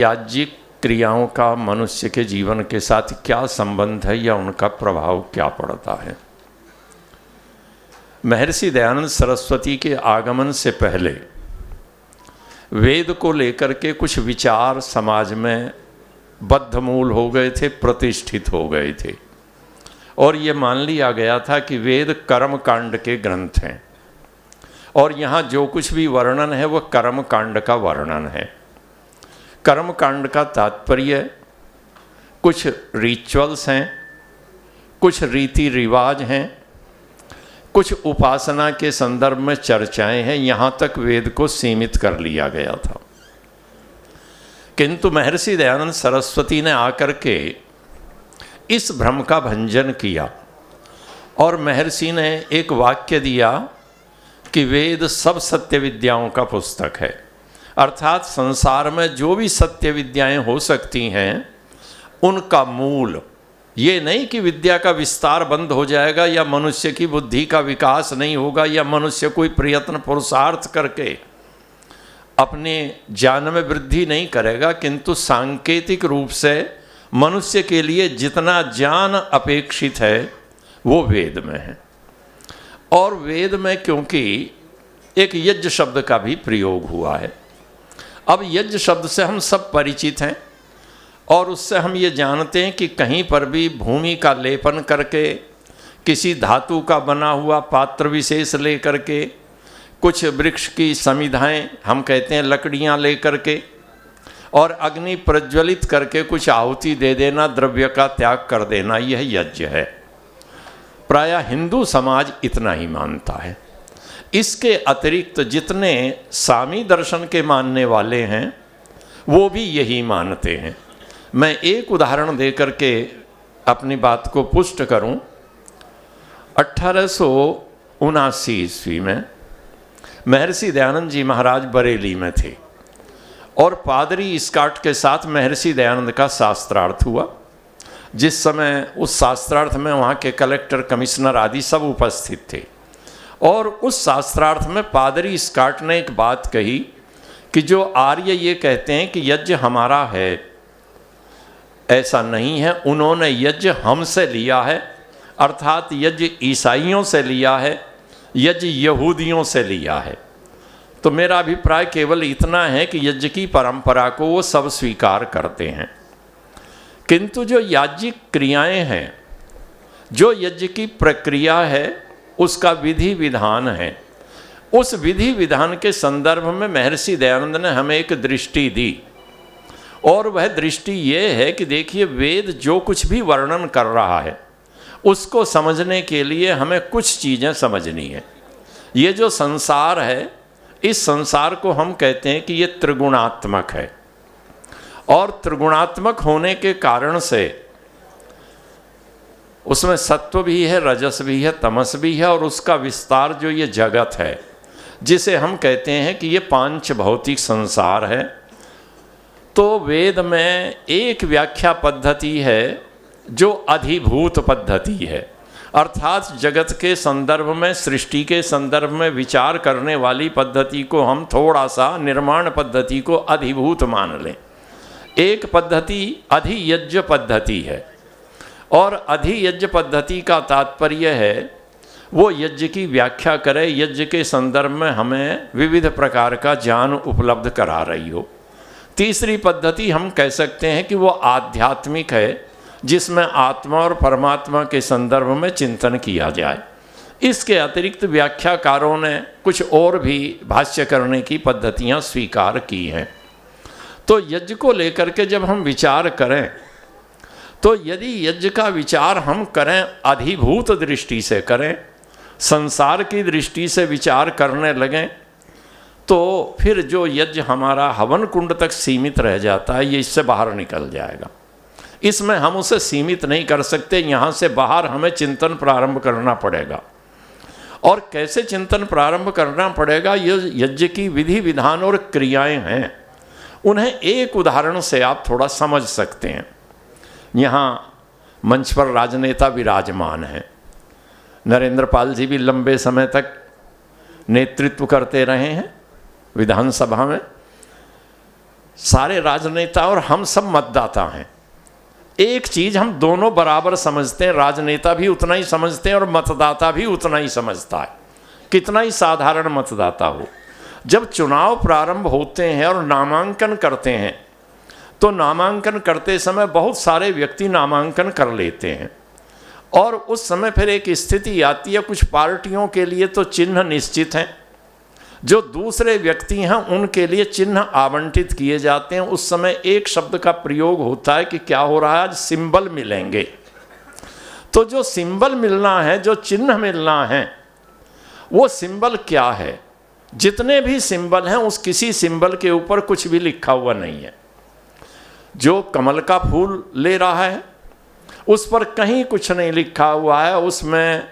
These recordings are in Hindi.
याज्ञिक क्रियाओं का मनुष्य के जीवन के साथ क्या संबंध है या उनका प्रभाव क्या पड़ता है। महर्षि दयानंद सरस्वती के आगमन से पहले वेद को लेकर के कुछ विचार समाज में बद्धमूल हो गए थे, प्रतिष्ठित हो गए थे और ये मान लिया गया था कि वेद कर्म कांड के ग्रंथ हैं और यहाँ जो कुछ भी वर्णन है वह कर्म कांड का वर्णन है। कर्म कांड का तात्पर्य कुछ रिचुअल्स हैं, कुछ रीति रिवाज हैं, कुछ उपासना के संदर्भ में चर्चाएं हैं, यहाँ तक वेद को सीमित कर लिया गया था। किंतु महर्षि दयानंद सरस्वती ने आकर के इस भ्रम का भंजन किया और महर्षि ने एक वाक्य दिया कि वेद सब सत्य विद्याओं का पुस्तक है, अर्थात संसार में जो भी सत्य विद्याएं हो सकती हैं उनका मूल ये नहीं कि विद्या का विस्तार बंद हो जाएगा या मनुष्य की बुद्धि का विकास नहीं होगा या मनुष्य कोई प्रयत्न पुरुषार्थ करके अपने ज्ञान में वृद्धि नहीं करेगा, किंतु सांकेतिक रूप से मनुष्य के लिए जितना ज्ञान अपेक्षित है वो वेद में है। और वेद में क्योंकि एक यज्ञ शब्द का भी प्रयोग हुआ है, अब यज्ञ शब्द से हम सब परिचित हैं और उससे हम ये जानते हैं कि कहीं पर भी भूमि का लेपन करके किसी धातु का बना हुआ पात्र विशेष ले करके कुछ वृक्ष की समिधाएं हम कहते हैं लकड़ियां ले करके और अग्नि प्रज्वलित करके कुछ आहुति दे देना, द्रव्य का त्याग कर देना, यह यज्ञ है। प्रायः हिंदू समाज इतना ही मानता है। इसके अतिरिक्त जितने सामी दर्शन के मानने वाले हैं वो भी यही मानते हैं। मैं एक उदाहरण दे करके अपनी बात को पुष्ट करूं। 1879 ईस्वी में महर्षि दयानंद जी महाराज बरेली में थे और पादरी स्कॉट के साथ महर्षि दयानंद का शास्त्रार्थ हुआ। जिस समय उस शास्त्रार्थ में वहाँ के कलेक्टर, कमिश्नर आदि सब उपस्थित थे और उस शास्त्रार्थ में पादरी स्कॉट ने एक बात कही कि जो आर्य ये कहते हैं कि यज्ञ हमारा है, ऐसा नहीं है। उन्होंने यज्ञ हमसे लिया है, अर्थात यज्ञ ईसाइयों से लिया है, यज्ञ यहूदियों से लिया है। तो मेरा अभिप्राय केवल इतना है कि यज्ञ की परंपरा को वो सब स्वीकार करते हैं, किंतु जो याज्ञिक क्रियाएं हैं, जो यज्ञ की प्रक्रिया है, उसका विधि विधान है, उस विधि विधान के संदर्भ में महर्षि दयानंद ने हमें एक दृष्टि दी और वह दृष्टि ये है कि देखिए वेद जो कुछ भी वर्णन कर रहा है उसको समझने के लिए हमें कुछ चीज़ें समझनी है। ये जो संसार है, इस संसार को हम कहते हैं कि ये त्रिगुणात्मक है और त्रिगुणात्मक होने के कारण से उसमें सत्व भी है, रजस भी है, तमस भी है और उसका विस्तार जो ये जगत है जिसे हम कहते हैं कि ये पांच भौतिक संसार है। तो वेद में एक व्याख्या पद्धति है जो अधिभूत पद्धति है, अर्थात जगत के संदर्भ में, सृष्टि के संदर्भ में विचार करने वाली पद्धति को हम थोड़ा सा निर्माण पद्धति को अधिभूत मान लें। एक पद्धति अधियज्ञ पद्धति है और अधियज्ञ पद्धति का तात्पर्य है वो यज्ञ की व्याख्या करे, यज्ञ के संदर्भ में हमें विविध प्रकार का ज्ञान उपलब्ध करा रही हो। तीसरी पद्धति हम कह सकते हैं कि वो आध्यात्मिक है, जिसमें आत्मा और परमात्मा के संदर्भ में चिंतन किया जाए। इसके अतिरिक्त व्याख्याकारों ने कुछ और भी भाष्य करने की पद्धतियां स्वीकार की हैं। तो यज्ञ को लेकर के जब हम विचार करें तो यदि यज्ञ का विचार हम करें अधिभूत दृष्टि से करें, संसार की दृष्टि से विचार करने लगें, तो फिर जो यज्ञ हमारा हवन कुंड तक सीमित रह जाता है ये इससे बाहर निकल जाएगा। इसमें हम उसे सीमित नहीं कर सकते, यहाँ से बाहर हमें चिंतन प्रारंभ करना पड़ेगा। और कैसे चिंतन प्रारंभ करना पड़ेगा, ये यज्ञ की विधि विधान और क्रियाएं हैं, उन्हें एक उदाहरण से आप थोड़ा समझ सकते हैं। यहाँ मंच पर राजनेता विराजमान हैं, नरेंद्र पाल जी भी लंबे समय तक नेतृत्व करते रहे हैं विधानसभा में। सारे राजनेता और हम सब मतदाता हैं। एक चीज हम दोनों बराबर समझते हैं, राजनेता भी उतना ही समझते हैं और मतदाता भी उतना ही समझता है, कितना ही साधारण मतदाता हो। जब चुनाव प्रारंभ होते हैं और नामांकन करते हैं तो नामांकन करते समय बहुत सारे व्यक्ति नामांकन कर लेते हैं और उस समय फिर एक स्थिति आती है, कुछ पार्टियों के लिए तो चिन्ह निश्चित हैं, जो दूसरे व्यक्ति हैं उनके लिए चिन्ह आवंटित किए जाते हैं। उस समय एक शब्द का प्रयोग होता है कि क्या हो रहा है, आज सिंबल मिलेंगे। तो जो सिंबल मिलना है, जो चिन्ह मिलना है, वो सिंबल क्या है? जितने भी सिंबल हैं उस किसी सिंबल के ऊपर कुछ भी लिखा हुआ नहीं है। जो कमल का फूल ले रहा है उस पर कहीं कुछ नहीं लिखा हुआ है, उसमें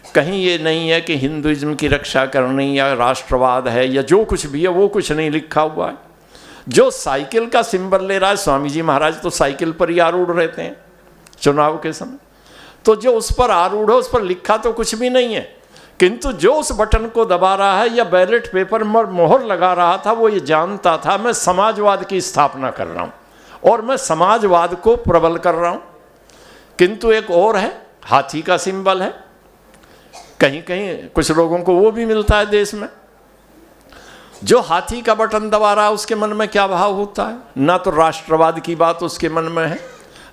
कहीं ये नहीं है कि हिंदुइज्म की रक्षा करनी या राष्ट्रवाद है या जो कुछ भी है वो कुछ नहीं लिखा हुआ है। जो साइकिल का सिंबल ले रहा है, स्वामी जी महाराज तो साइकिल पर ही आरूढ़ रहते हैं चुनाव के समय, तो जो उस पर आरूढ़ है उस पर लिखा तो कुछ भी नहीं है, किंतु जो उस बटन को दबा रहा है या बैलेट पेपर में मोहर लगा रहा था वो ये जानता था मैं समाजवाद की स्थापना कर रहा हूँ और मैं समाजवाद को प्रबल कर रहा हूँ। किंतु एक और है, हाथी का सिंबल है, कहीं कहीं कुछ लोगों को वो भी मिलता है देश में। जो हाथी का बटन दबा रहा है उसके मन में क्या भाव होता है? ना तो राष्ट्रवाद की बात उसके मन में है,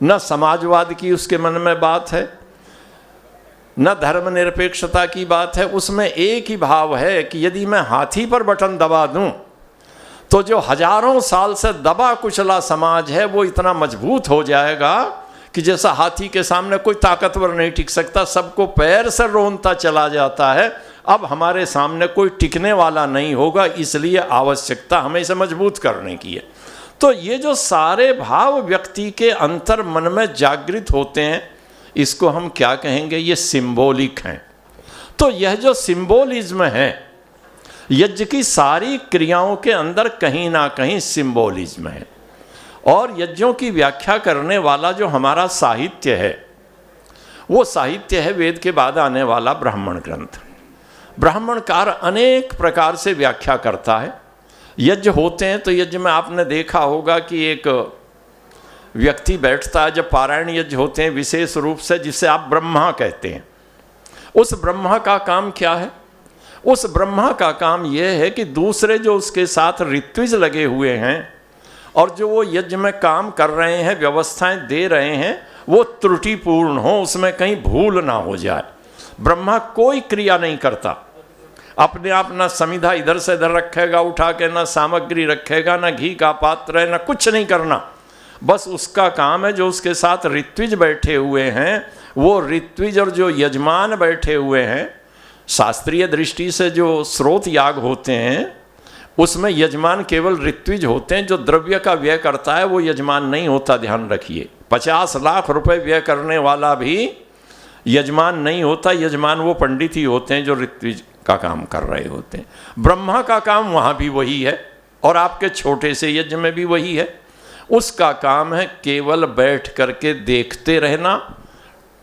ना समाजवाद की उसके मन में बात है, न धर्मनिरपेक्षता की बात है। उसमें एक ही भाव है कि यदि मैं हाथी पर बटन दबा दूं तो जो हजारों साल से दबा कुचला समाज है वो इतना मजबूत हो जाएगा कि जैसा हाथी के सामने कोई ताकतवर नहीं टिक सकता, सबको पैर से रोनता चला जाता है, अब हमारे सामने कोई टिकने वाला नहीं होगा, इसलिए आवश्यकता हमें इसे मजबूत करने की है। तो ये जो सारे भाव व्यक्ति के अंतर मन में जागृत होते हैं, इसको हम क्या कहेंगे? ये सिंबॉलिक हैं। तो यह जो सिंबोलिज्म है, यज्ञ की सारी क्रियाओं के अंदर कहीं ना कहीं सिंबोलिज्म है। और यज्ञों की व्याख्या करने वाला जो हमारा साहित्य है वो साहित्य है वेद के बाद आने वाला ब्राह्मण ग्रंथ। ब्राह्मणकार अनेक प्रकार से व्याख्या करता है। यज्ञ होते हैं तो यज्ञ में आपने देखा होगा कि एक व्यक्ति बैठता है, जब पारायण यज्ञ होते हैं विशेष रूप से, जिसे आप ब्रह्मा कहते हैं। उस ब्रह्मा का काम क्या है? उस ब्रह्मा का काम यह है कि दूसरे जो उसके साथ ऋत्विज लगे हुए हैं और जो वो यज्ञ में काम कर रहे हैं, व्यवस्थाएं दे रहे हैं, वो त्रुटिपूर्ण हो, उसमें कहीं भूल ना हो जाए। ब्रह्मा कोई क्रिया नहीं करता, अपने आप ना समिधा इधर से इधर रखेगा उठा के, ना सामग्री रखेगा, ना घी का पात्र है, ना कुछ नहीं करना। बस उसका काम है जो उसके साथ ऋत्विज बैठे हुए हैं, वो ऋत्विज और जो यजमान बैठे हुए हैं, शास्त्रीय दृष्टि से जो स्रोत याग होते हैं उसमें यजमान केवल ऋत्विज होते हैं। जो द्रव्य का व्यय करता है वो यजमान नहीं होता, ध्यान रखिए। 50 लाख रुपए व्यय करने वाला भी यजमान नहीं होता, यजमान वो पंडित ही होते हैं जो ऋत्विज का काम कर रहे होते हैं। ब्रह्मा का काम वहाँ भी वही है और आपके छोटे से यज्ञ में भी वही है। उसका काम है केवल बैठ करके देखते रहना,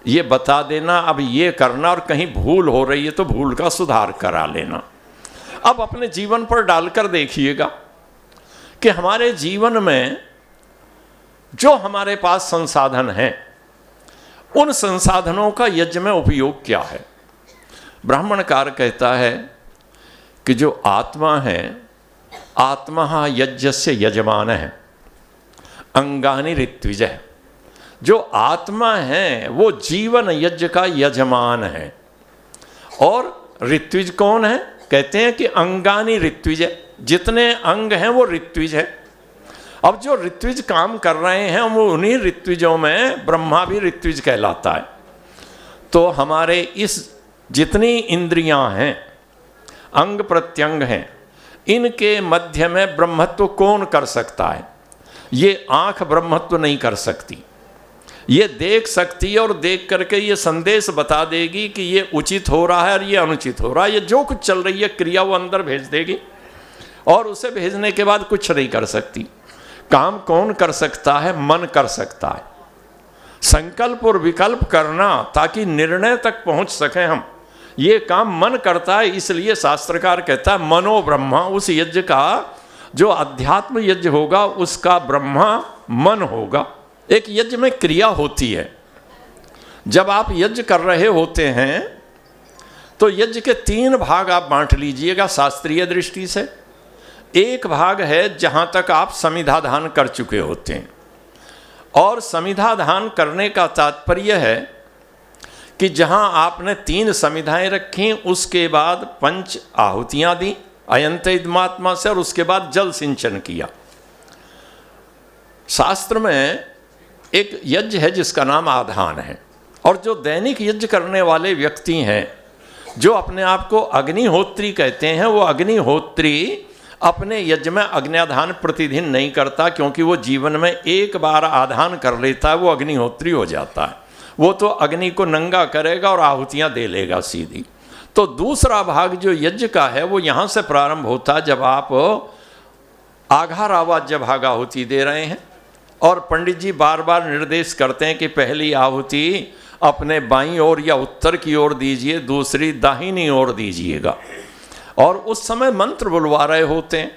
ये बता देना अब ये करना, और कहीं भूल हो रही है तो भूल का सुधार करा लेना। अब अपने जीवन पर डालकर देखिएगा कि हमारे जीवन में जो हमारे पास संसाधन हैं उन संसाधनों का यज्ञ में उपयोग क्या है? ब्राह्मणकार कहता है कि जो आत्मा है, आत्मा यज्ञस्य यजमान है, अंगानि ऋत्विज है। जो आत्मा है वो जीवन यज्ञ का यजमान है। और ऋत्विज कौन है? कहते हैं कि अंगानि ऋत्विज है, जितने अंग हैं वो ऋत्विज है। अब जो ऋत्विज काम कर रहे हैं वो उन्हीं ऋत्विजों में ब्रह्मा भी ऋत्विज कहलाता है। तो हमारे इस जितनी इंद्रियां हैं, अंग प्रत्यंग हैं, इनके मध्य में ब्रह्मत्व कौन कर सकता है? ये आंख ब्रह्मत्व नहीं कर सकती। ये देख सकती है और देख करके ये संदेश बता देगी कि ये उचित हो रहा है और ये अनुचित हो रहा है। ये जो कुछ चल रही है क्रिया वो अंदर भेज देगी और उसे भेजने के बाद कुछ नहीं कर सकती। काम कौन कर सकता है? मन कर सकता है। संकल्प और विकल्प करना ताकि निर्णय तक पहुंच सकें हम, ये काम मन करता है। इसलिए शास्त्रकार कहता है मनो ब्रह्मा, उस यज्ञ का जो अध्यात्म यज्ञ होगा उसका ब्रह्मा मन होगा। एक यज्ञ में क्रिया होती है। जब आप यज्ञ कर रहे होते हैं तो यज्ञ के 3 भाग आप बांट लीजिएगा शास्त्रीय दृष्टि से। एक भाग है जहाँ तक आप समिधाधान कर चुके होते हैं, और समिधाधान करने का तात्पर्य है कि जहाँ आपने 3 समिधाएं रखी, उसके बाद 5 आहुतियाँ दी अयंत इदमात्मा से, और उसके बाद जल सिंचन किया। शास्त्र में एक यज्ञ है जिसका नाम आधान है, और जो दैनिक यज्ञ करने वाले व्यक्ति हैं, जो अपने आप को अग्निहोत्री कहते हैं, वो अग्निहोत्री अपने यज्ञ में अग्न्याधान प्रतिदिन नहीं करता, क्योंकि वो जीवन में एक बार आधान कर लेता है, वो अग्निहोत्री हो जाता है। वो तो अग्नि को नंगा करेगा और आहुतियाँ दे लेगा सीधी। तो दूसरा भाग जो यज्ञ का है वो यहाँ से प्रारंभ होता है, जब आप आघार आवाज जब आहुति दे रहे हैं, और पंडित जी बार बार निर्देश करते हैं कि पहली आहुति अपने बाईं ओर या उत्तर की ओर दीजिए, दूसरी दाहिनी ओर दीजिएगा। और उस समय मंत्र बुलवा रहे होते हैं,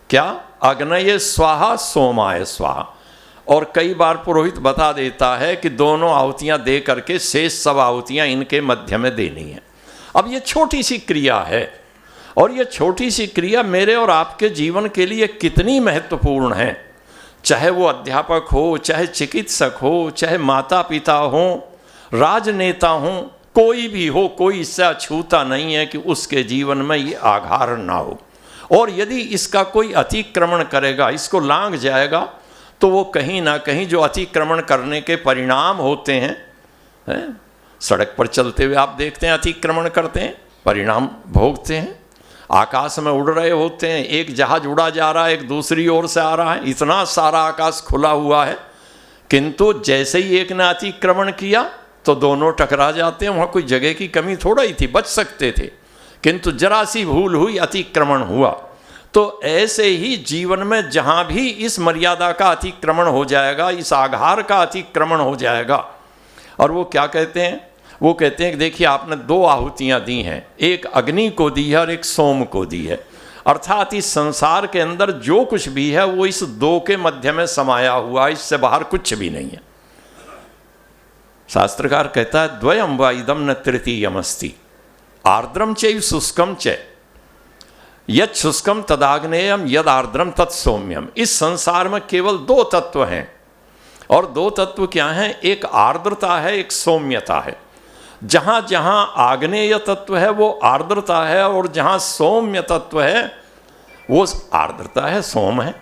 क्या? अग्नये स्वाहा सोमाय स्वाहा। और कई बार पुरोहित बता देता है कि दोनों आहुतियाँ दे करके शेष सब आहुतियाँ इनके मध्य में देनी है। अब ये छोटी सी क्रिया है, और ये छोटी सी क्रिया मेरे और आपके जीवन के लिए कितनी महत्वपूर्ण है। चाहे वो अध्यापक हो, चाहे चिकित्सक हो, चाहे माता पिता हो, राजनेता हो, कोई भी हो, कोई इससे अछूता नहीं है कि उसके जीवन में ये आघार ना हो। और यदि इसका कोई अतिक्रमण करेगा, इसको लांघ जाएगा, तो वो कहीं ना कहीं जो अतिक्रमण करने के परिणाम होते हैं, सड़क पर चलते हुए आप देखते हैं अतिक्रमण करते हैं, परिणाम भोगते हैं। आकाश में उड़ रहे होते हैं, एक जहाज उड़ा जा रहा है, एक दूसरी ओर से आ रहा है, इतना सारा आकाश खुला हुआ है, किंतु जैसे ही एक ने अतिक्रमण किया तो दोनों टकरा जाते हैं। वहाँ कोई जगह की कमी थोड़ा ही थी, बच सकते थे, किंतु जरा सी भूल हुई, अतिक्रमण हुआ। तो ऐसे ही जीवन में जहाँ भी इस मर्यादा का अतिक्रमण हो जाएगा, इस आघार का अतिक्रमण हो जाएगा, और वो क्या कहते हैं? वो कहते हैं कि देखिए आपने 2 आहुतियाँ दी हैं, एक अग्नि को दी है और एक सोम को दी है। अर्थात इस संसार के अंदर जो कुछ भी है वो इस 2 के मध्य में समाया हुआ, इससे बाहर कुछ भी नहीं है। शास्त्रकार कहता है द्वयम वा इदम न तृतीयमस्ति आर्द्रम चैव शुष्कम च यद शुष्कम तदाग्नेयम यद आर्द्रम तत्सौम्यम। इस संसार में केवल 2 तत्व हैं, और 2 तत्व क्या हैं? एक आर्द्रता है, एक सौम्यता है। जहाँ जहाँ आग्नेय तत्व है वो आर्द्रता है, और जहाँ सौम्य तत्व है वो आर्द्रता है, सोम है।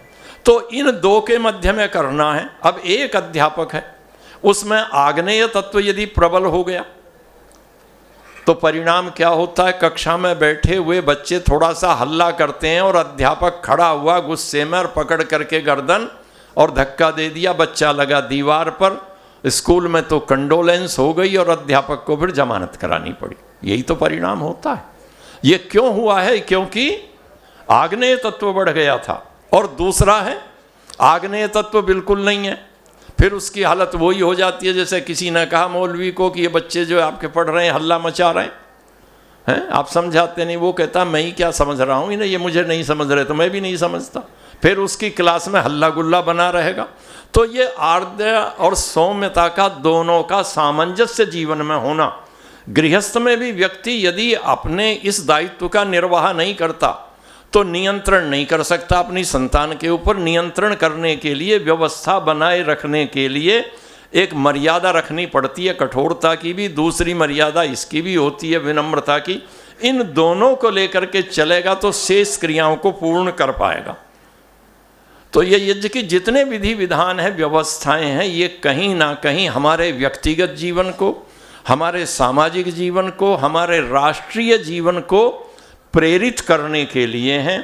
तो इन 2 के मध्य में करना है। अब एक अध्यापक है, उसमें आग्नेय तत्व यदि प्रबल हो गया तो परिणाम क्या होता है? कक्षा में बैठे हुए बच्चे थोड़ा सा हल्ला करते हैं, और अध्यापक खड़ा हुआ गुस्से में और पकड़ करके गर्दन और धक्का दे दिया, बच्चा लगा दीवार पर। स्कूल में तो कंडोलेंस हो गई और अध्यापक को फिर जमानत करानी पड़ी। यही तो परिणाम होता है। ये क्यों हुआ है? क्योंकि आग्नेय तत्व बढ़ गया था, और दूसरा है आग्नेय तत्व बिल्कुल नहीं है। फिर उसकी हालत वही हो जाती है जैसे किसी ने कहा मौलवी को कि ये बच्चे जो आपके पढ़ रहे हैं हल्ला मचा रहे हैं, आप समझाते नहीं। वो कहता मैं ही क्या समझ रहा हूँ, इन्हें ये मुझे नहीं समझ रहे तो मैं भी नहीं समझता। फिर उसकी क्लास में हल्ला गुल्ला बना रहेगा। तो ये आर्द्र और सौम्यता का दोनों का सामंजस्य जीवन में होना। गृहस्थ में भी व्यक्ति यदि अपने इस दायित्व का निर्वाह नहीं करता तो नियंत्रण नहीं कर सकता अपनी संतान के ऊपर। नियंत्रण करने के लिए, व्यवस्था बनाए रखने के लिए एक मर्यादा रखनी पड़ती है, कठोरता की भी। दूसरी मर्यादा इसकी भी होती है, विनम्रता की। इन दोनों को लेकर के चलेगा तो शेष क्रियाओं को पूर्ण कर पाएगा। तो ये यज्ञ की जितने विधि विधान हैं, व्यवस्थाएं हैं, ये कहीं ना कहीं हमारे व्यक्तिगत जीवन को, हमारे सामाजिक जीवन को, हमारे राष्ट्रीय जीवन को प्रेरित करने के लिए हैं।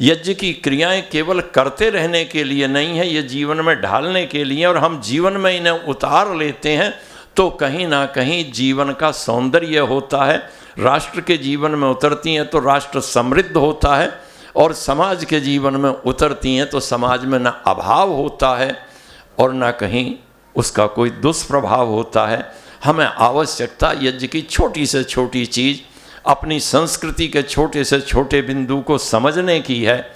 यज्ञ की क्रियाएं केवल करते रहने के लिए नहीं है, ये जीवन में ढालने के लिए। और हम जीवन में इन्हें उतार लेते हैं तो कहीं ना कहीं जीवन का सौंदर्य होता है। राष्ट्र के जीवन में उतरती हैं तो राष्ट्र समृद्ध होता है, और समाज के जीवन में उतरती हैं तो समाज में न अभाव होता है और न कहीं उसका कोई दुष्प्रभाव होता है। हमें आवश्यकता यज्ञ की छोटी से छोटी चीज़, अपनी संस्कृति के छोटे से छोटे बिंदु को समझने की है,